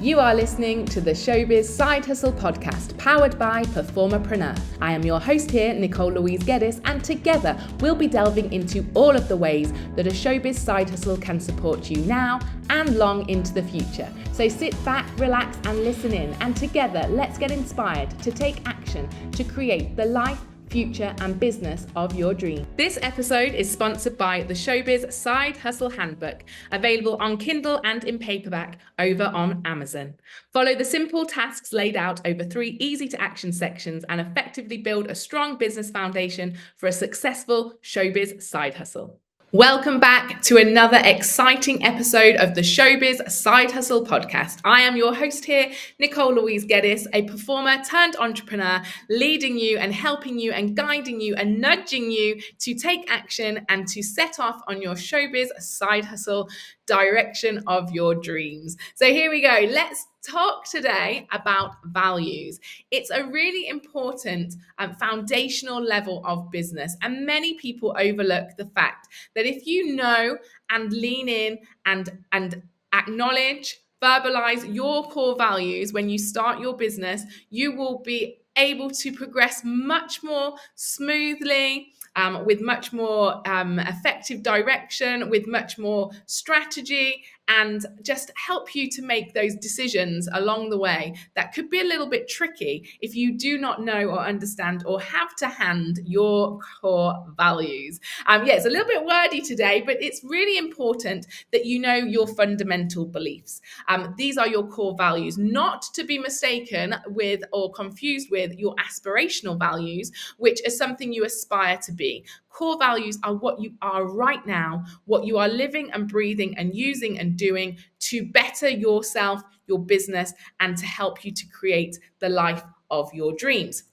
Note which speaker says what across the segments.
Speaker 1: You are listening to the Showbiz Side Hustle podcast, powered by Performapreneur. I am your host here, Nicole Louise Geddes, and together we'll be delving into all of the ways that a showbiz side hustle can support you now and long into the future. So sit back, relax, and listen in, and together let's get inspired to take action to create the life, future and business of your dream. This episode is sponsored by the Showbiz Side Hustle Handbook, available on Kindle and in paperback over on Amazon. Follow the simple tasks laid out over 3 easy to action sections and effectively build a strong business foundation for a successful showbiz side hustle. Welcome back to another exciting episode of the Showbiz Side Hustle podcast. I am your host here, Nicole Louise Geddes, a performer turned entrepreneur, leading you and helping you and guiding you and nudging you to take action and to set off on your showbiz side hustle direction of your dreams. So here we go. Let's talk today about values. It's a really important foundational level of business, and many people overlook the fact that if you know and lean in and acknowledge, verbalize your core values when you start your business, you will be able to progress much more smoothly, with much more effective direction, with much more strategy, and just help you to make those decisions along the way that could be a little bit tricky if you do not know or understand or have to hand your core values. It's a little bit wordy today, but it's really important that you know your fundamental beliefs. These are your core values, not to be mistaken with or confused with your aspirational values, which is something you aspire to be. Core values are what you are right now, what you are living and breathing and using and doing to better yourself, your business, and to help you to create the life of your dreams.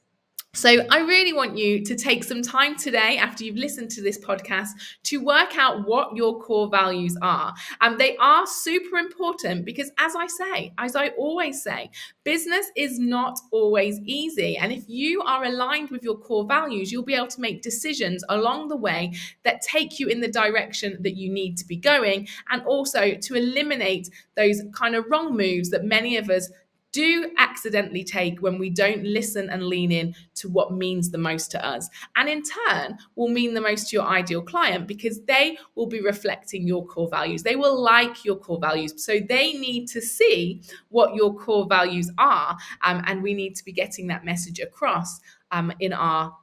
Speaker 1: So I really want you to take some time today after you've listened to this podcast to work out what your core values are. And they are super important because as I always say, business is not always easy. And if you are aligned with your core values, you'll be able to make decisions along the way that take you in the direction that you need to be going, and also to eliminate those kind of wrong moves that many of us do accidentally take when we don't listen and lean in to what means the most to us, and in turn will mean the most to your ideal client because they will be reflecting your core values. They will like your core values, so they need to see what your core values are, and we need to be getting that message across in our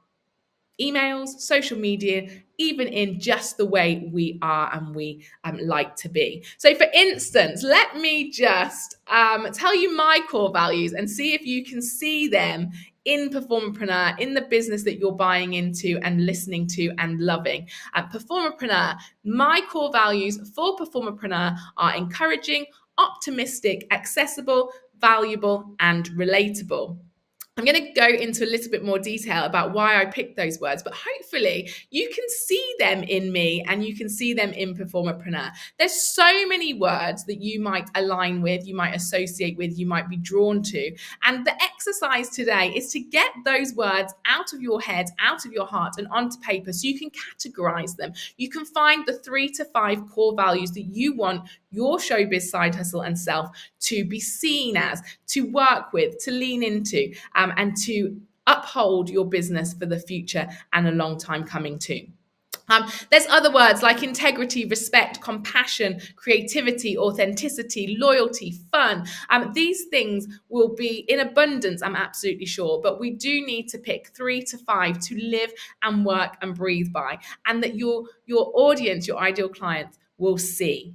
Speaker 1: emails, social media, even in just the way we are and we like to be. So for instance, let me just tell you my core values and see if you can see them in Performerpreneur, in the business that you're buying into and listening to and loving. Performerpreneur, my core values for Performerpreneur are encouraging, optimistic, accessible, valuable, and relatable. I'm going to go into a little bit more detail about why I picked those words, but hopefully you can see them in me and you can see them in Performerpreneur. There's so many words that you might align with, you might associate with, you might be drawn to. And the exercise today is to get those words out of your head, out of your heart and onto paper so you can categorize them. You can find the 3 to 5 core values that you want your showbiz side hustle and self to be seen as, to work with, to lean into, and to uphold your business for the future and a long time coming too. There's other words like integrity, respect, compassion, creativity, authenticity, loyalty, fun. These things will be in abundance, I'm absolutely sure, but we do need to pick 3 to 5 to live and work and breathe by, and that your audience, your ideal clients will see.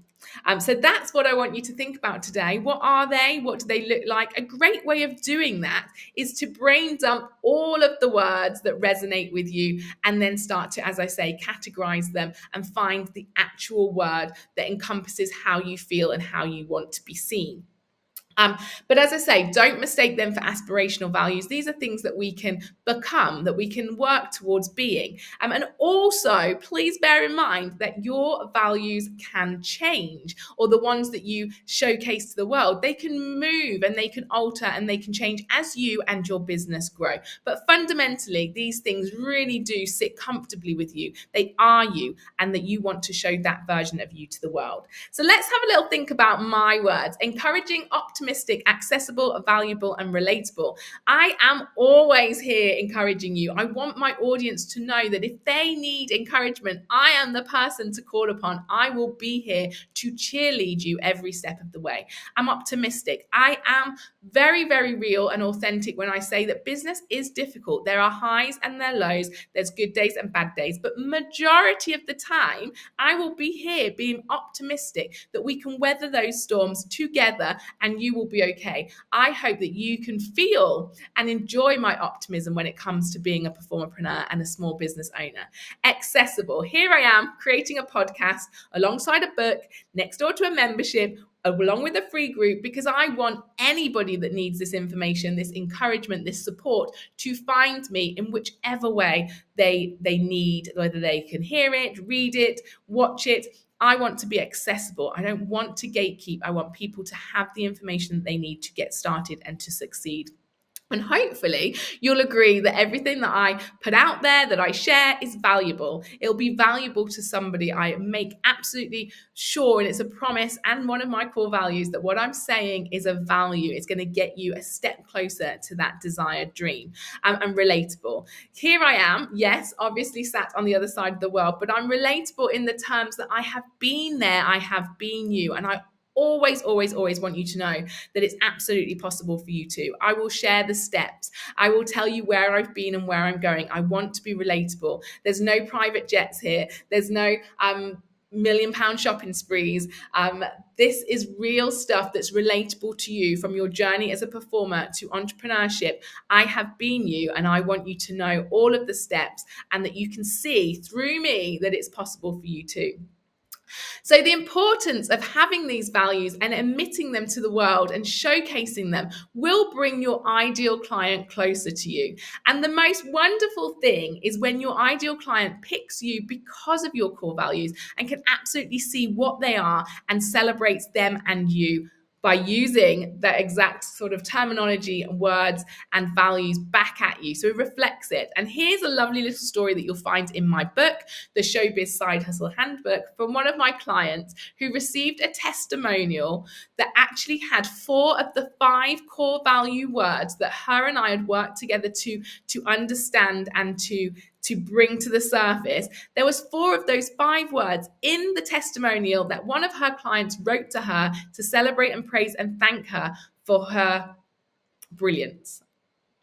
Speaker 1: So that's what I want you to think about today. What are they? What do they look like? A great way of doing that is to brain dump all of the words that resonate with you and then start to, as I say, categorize them and find the actual word that encompasses how you feel and how you want to be seen. But as I say, don't mistake them for aspirational values. These are things that we can become, that we can work towards being. And also, please bear in mind that your values can change, or the ones that you showcase to the world. They can move and they can alter and they can change as you and your business grow. But fundamentally, these things really do sit comfortably with you. They are you, and that you want to show that version of you to the world. So let's have a little think about my words: encouraging, optimism, optimistic, accessible, valuable, and relatable. I am always here encouraging you. I want my audience to know that if they need encouragement, I am the person to call upon. I will be here to cheerlead you every step of the way. I'm optimistic. I am very, very real and authentic when I say that business is difficult. There are highs and there are lows. There's good days and bad days. But majority of the time, I will be here being optimistic that we can weather those storms together and you will be okay. I hope that you can feel and enjoy my optimism when it comes to being a performerpreneur and a small business owner. Accessible. Here I am creating a podcast alongside a book, next door to a membership, along with a free group, because I want anybody that needs this information, this encouragement, this support to find me in whichever way they need, whether they can hear it, read it, watch it. I want to be accessible. I don't want to gatekeep. I want people to have the information that they need to get started and to succeed. And hopefully you'll agree that everything that I put out there, that I share, is valuable. It'll be valuable to somebody. I make absolutely sure, and it's a promise and one of my core values, that what I'm saying is of value. It's going to get you a step closer to that desired dream, and relatable. Here I am, yes, obviously sat on the other side of the world, but I'm relatable in the terms that I have been there, I have been you, and I always want you to know that it's absolutely possible for you too. I will share the steps. I will tell you where I've been and where I'm going. I want to be relatable. There's no private jets here. There's no £1 million shopping sprees. This is real stuff that's relatable to you from your journey as a performer to entrepreneurship. I have been you, and I want you to know all of the steps and that you can see through me that it's possible for you too. So the importance of having these values and admitting them to the world and showcasing them will bring your ideal client closer to you. And the most wonderful thing is when your ideal client picks you because of your core values and can absolutely see what they are and celebrates them and you by using that exact sort of terminology and words and values back at you. So it reflects it. And here's a lovely little story that you'll find in my book, the Showbiz Side Hustle Handbook, from one of my clients who received a testimonial that actually had 4 of the 5 core value words that her and I had worked together to understand and to bring to the surface. There was 4 of those 5 words in the testimonial that one of her clients wrote to her to celebrate and praise and thank her for her brilliance,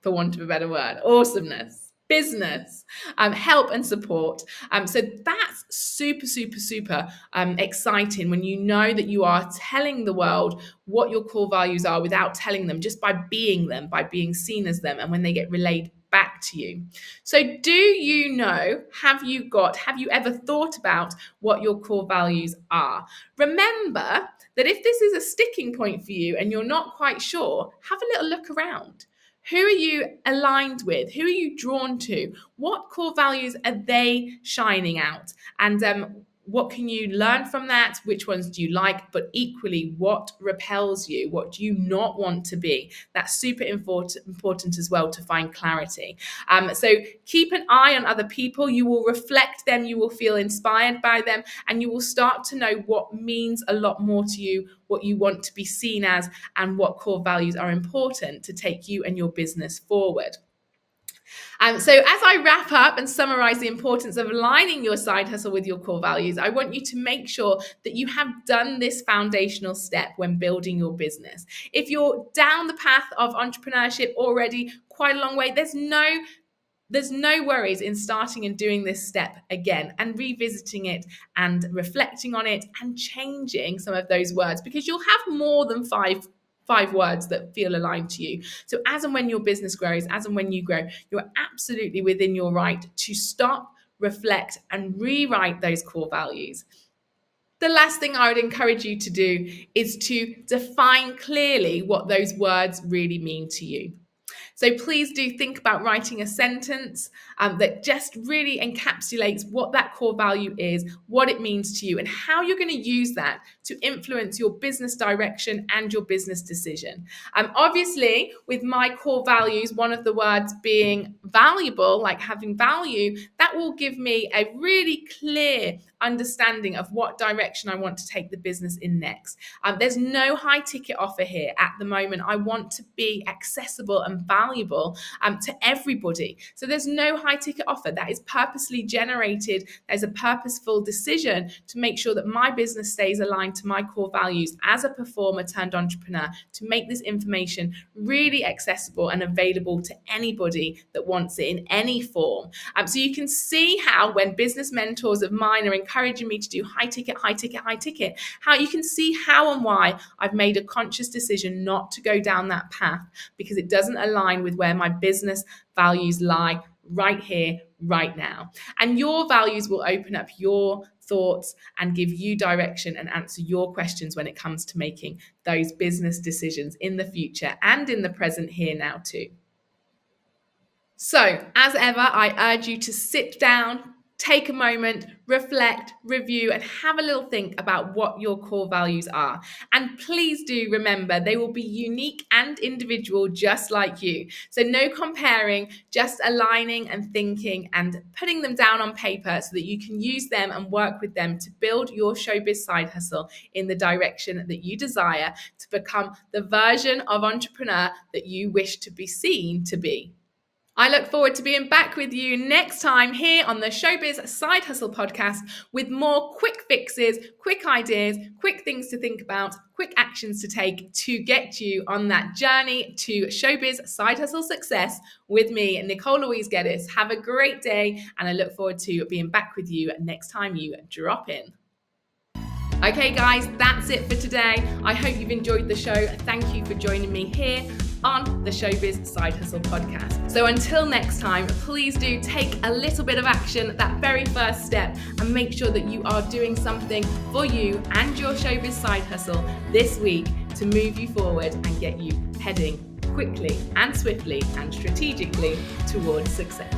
Speaker 1: for want of a better word, awesomeness, business, help and support. So that's super exciting when you know that you are telling the world what your core values are without telling them, just by being them, by being seen as them, and when they get relayed back to you. So do you know, have you ever thought about what your core values are? Remember that if this is a sticking point for you and you're not quite sure, have a little look around. Who are you aligned with? Who are you drawn to? What core values are they shining out? And what can you learn from that? Which ones do you like? But equally, what repels you? What do you not want to be? That's super important as well to find clarity. So keep an eye on other people. You will reflect them. You will feel inspired by them. And you will start to know what means a lot more to you, what you want to be seen as, and what core values are important to take you and your business forward. So as I wrap up and summarize the importance of aligning your side hustle with your core values, I want you to make sure that you have done this foundational step when building your business. If you're down the path of entrepreneurship already quite a long way, there's no worries in starting and doing this step again and revisiting it and reflecting on it and changing some of those words, because you'll have more than five words that feel aligned to you. So as and when your business grows, as and when you grow, you're absolutely within your right to stop, reflect, and rewrite those core values. The last thing I would encourage you to do is to define clearly what those words really mean to you. So please do think about writing a sentence that just really encapsulates what that core value is, what it means to you, and how you're going to use that to influence your business direction and your business decision. Obviously, with my core values, one of the words being valuable, like having value, that will give me a really clear understanding of what direction I want to take the business in next. There's no high ticket offer here at the moment. I want to be accessible and valuable to everybody. So there's no high ticket offer that is purposely generated. There's a purposeful decision to make sure that my business stays aligned to my core values as a performer turned entrepreneur, to make this information really accessible and available to anybody that wants it in any form. So you can see how when business mentors of mine are encouraging me to do high ticket, how you can see how and why I've made a conscious decision not to go down that path, because it doesn't align with where my business values lie right here, right now. And your values will open up your thoughts and give you direction and answer your questions when it comes to making those business decisions in the future and in the present here now too. So, as ever, I urge you to sit down, take a moment, reflect, review, and have a little think about what your core values are. And please do remember, they will be unique and individual just like you. So no comparing, just aligning and thinking and putting them down on paper so that you can use them and work with them to build your showbiz side hustle in the direction that you desire to become the version of entrepreneur that you wish to be seen to be. I look forward to being back with you next time here on the Showbiz Side Hustle podcast with more quick fixes, quick ideas, quick things to think about, quick actions to take to get you on that journey to Showbiz Side Hustle success with me, Nicole Louise Geddes. Have a great day, and I look forward to being back with you next time you drop in. Okay, guys, that's it for today. I hope you've enjoyed the show. Thank you for joining me here on the Showbiz Side Hustle podcast. So until next time, please do take a little bit of action, that very first step, and make sure that you are doing something for you and your showbiz side hustle this week to move you forward and get you heading quickly and swiftly and strategically towards success.